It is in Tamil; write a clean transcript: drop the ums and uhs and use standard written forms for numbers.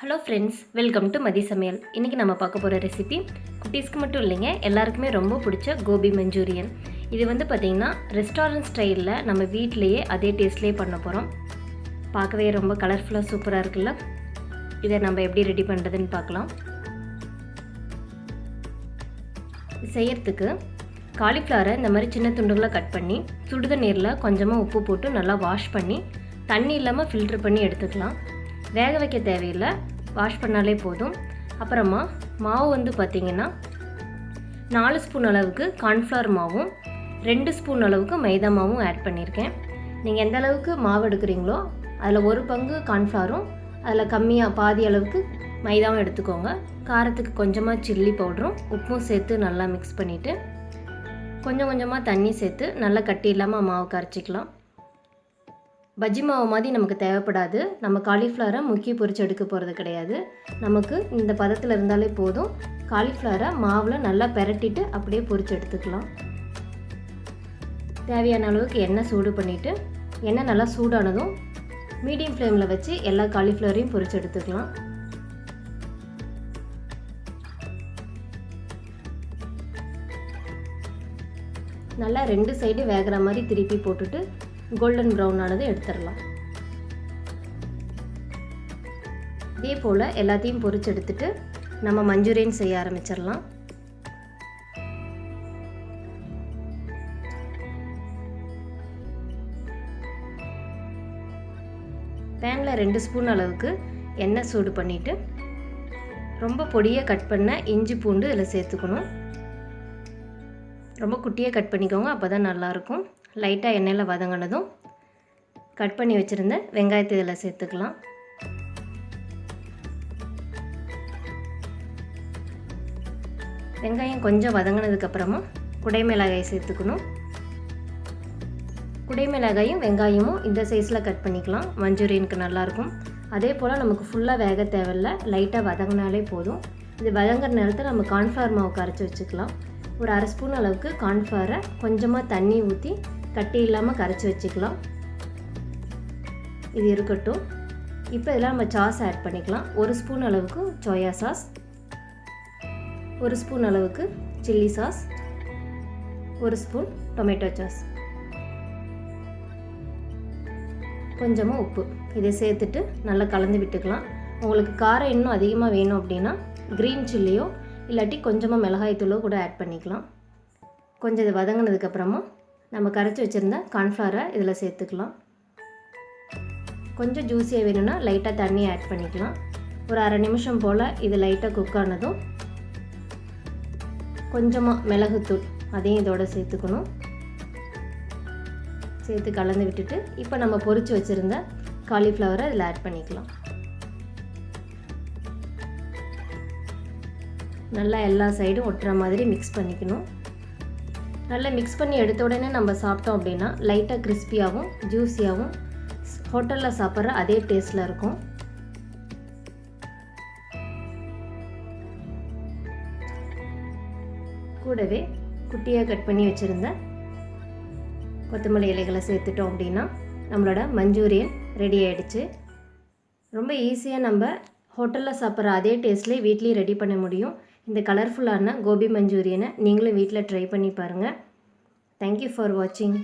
ஹலோ ஃப்ரெண்ட்ஸ், வெல்கம் டு மதி சமையல். இன்றைக்கி நம்ம பார்க்க போகிற ரெசிபி குட்டீஸ்க்கு மட்டும் இல்லைங்க, எல்லாருக்குமே ரொம்ப பிடிச்ச கோபி மஞ்சூரியன். இது பார்த்திங்கன்னா ரெஸ்டாரண்ட் ஸ்டைலில் நம்ம வீட்டிலையே அதே டேஸ்ட்லேயே பண்ண போகிறோம். பார்க்கவே ரொம்ப கலர்ஃபுல்லாக சூப்பராக இருக்குல்ல. இதை நம்ம எப்படி ரெடி பண்ணுறதுன்னு பார்க்கலாம். செய்யறதுக்கு காலிஃப்ளவரை இந்த மாதிரி சின்ன துண்டுகளை கட் பண்ணி சுடுதண்ணீரில் கொஞ்சமாக உப்பு போட்டு நல்லா வாஷ் பண்ணி தண்ணி இல்லாமல் ஃபில்டர் பண்ணி எடுத்துக்கலாம். வேக வைக்க தேவையில்லை, வாஷ் பண்ணாலே போதும். அப்புறமா மாவு பார்த்திங்கன்னா 4 ஸ்பூன் அளவுக்கு கார்ன்ஃப்ளவர் மாவும் 2 ஸ்பூன் அளவுக்கு மைதா மாவும் ஆட் பண்ணியிருக்கேன். நீங்கள் எந்த அளவுக்கு மாவு எடுக்கிறீங்களோ அதில் 1 பங்கு கார்ன்ஃப்ளவரும் அதில் கம்மியாக பாதி அளவுக்கு மைதாவும் எடுத்துக்கோங்க. காரத்துக்கு கொஞ்சமாக சில்லி பவுடரும் உப்பும் சேர்த்து நல்லா மிக்ஸ் பண்ணிவிட்டு கொஞ்சம் கொஞ்சமாக தண்ணி சேர்த்து நல்லா கட்டி இல்லாமல் மாவு கரைச்சிக்கலாம். பஜ்ஜி மாவு மாதிரி நமக்கு தேவைப்படாது. நம்ம காலிஃப்ளவரை முக்கி பொரிச்சு எடுக்க போகிறது கிடையாது. நமக்கு இந்த பதத்தில் இருந்தாலே போதும். காலிஃப்ளவரை மாவில் நல்லா பெரட்டிட்டு அப்படியே பொரிச்சு எடுத்துக்கலாம். தேவையான அளவுக்கு எண்ணெய் சூடு பண்ணிவிட்டு எண்ணெய் நல்லா சூடானதும் மீடியம் ஃப்ளேமில் வச்சு எல்லா காலிஃப்ளவரையும் பொரிச்சு எடுத்துக்கலாம். நல்லா 2 சைடு வேகிற மாதிரி திருப்பி போட்டுட்டு கோல்டன் ப்ரௌன் ஆனது எடுத்துடலாம். இதே போல் எல்லாத்தையும் பொரிச்சு எடுத்துட்டு நம்ம மஞ்சூரியன் செய்ய ஆரம்பிச்சிடலாம். பேனில் 2 ஸ்பூன் அளவுக்கு எண்ணெய் சூடு பண்ணிவிட்டு ரொம்ப பொடியாக கட் பண்ண இஞ்சி பூண்டு இதில் சேர்த்துக்கணும். ரொம்ப குட்டியாக கட் பண்ணிக்கோங்க, அப்போ தான் நல்லாயிருக்கும். லைட்டாக எண்ணெயில் வதங்கினதும் கட் பண்ணி வச்சுருந்த வெங்காயத்தை இதில் சேர்த்துக்கலாம். வெங்காயம் கொஞ்சம் வதங்கினதுக்கப்புறமா குடைமிளகாயை சேர்த்துக்கணும். குடைமிளகாயும் வெங்காயமும் இந்த சைஸில் கட் பண்ணிக்கலாம், மஞ்சூரியனுக்கு நல்லாயிருக்கும். அதே போல் நமக்கு ஃபுல்லாக வேக தேவையில்லை, லைட்டாக வதங்கினாலே போதும். இது வதங்குற நேரத்தில் நம்ம கார்ன்ஃப்ளவர் மாவு கரைச்சி வச்சுக்கலாம். ஒரு 1/2 ஸ்பூன் அளவுக்கு கார்ன்ஃப்ளவரை கொஞ்சமாக தண்ணி ஊற்றி கட்டி இல்லாமல் கரைச்சி வச்சுக்கலாம். இது இருக்கட்டும். இப்போ இதெல்லாம் நம்ம சாஸ் ஆட் பண்ணிக்கலாம். 1 ஸ்பூன் அளவுக்கு சோயா சாஸ், 1 ஸ்பூன் அளவுக்கு chilli sauce, 1 spoon tomato sauce, கொஞ்சமாக உப்பு. இதை சேர்த்துட்டு நல்லா கலந்து விட்டுக்கலாம். உங்களுக்கு காரம் இன்னும் அதிகமாக வேணும் அப்படின்னா க்ரீன் சில்லியோ இல்லாட்டி கொஞ்சமாக மிளகாய்த்தூளோ கூட ஆட் பண்ணிக்கலாம். கொஞ்சம் இது வதங்கினதுக்கப்புறமா நம்ம கரைச்சி வச்சுருந்த கார்ன்ஃப்ளவரை இதில் சேர்த்துக்கலாம். கொஞ்சம் ஜூஸியாக வேணும்னா லைட்டாக தண்ணி ஆட் பண்ணிக்கலாம். ஒரு 1/2 நிமிஷம் போல் இது லைட்டாக குக் ஆனதும் கொஞ்சமாக மிளகுத்தூள் அதையும் இதோடு சேர்த்துக்கணும். சேர்த்து கலந்து விட்டுட்டு இப்போ நம்ம பொரிச்சு வச்சுருந்த காலிஃப்ளவரை இதில் ஆட் பண்ணிக்கலாம். நல்லா எல்லா சைடும் ஒட்டுற மாதிரி மிக்ஸ் பண்ணிக்கணும். நல்லா மிக்ஸ் பண்ணி எடுத்த உடனே நம்ம சாப்பிட்டோம் அப்படின்னா லைட்டாக கிறிஸ்பியாகவும் ஜூஸியாகவும் ஹோட்டலில் சாப்பிட்ற அதே டேஸ்ட்டில் இருக்கும். கூடவே குட்டியாக கட் பண்ணி வச்சுருந்த கொத்தமல்லி இலைகளை சேர்த்துட்டோம் அப்படின்னா நம்மளோட மஞ்சூரியன் ரெடி ஆகிடுச்சு. ரொம்ப ஈஸியாக நம்ம ஹோட்டலில் சாப்பிட்ற அதே டேஸ்ட்லேயே வீட்லேயும் ரெடி பண்ண முடியும். இந்த கலர்ஃபுல்லான கோபி மஞ்சூரியனை நீங்களும் வீட்டில் ட்ரை பண்ணி பாருங்கள். தேங்க்யூ ஃபார் வாட்சிங்.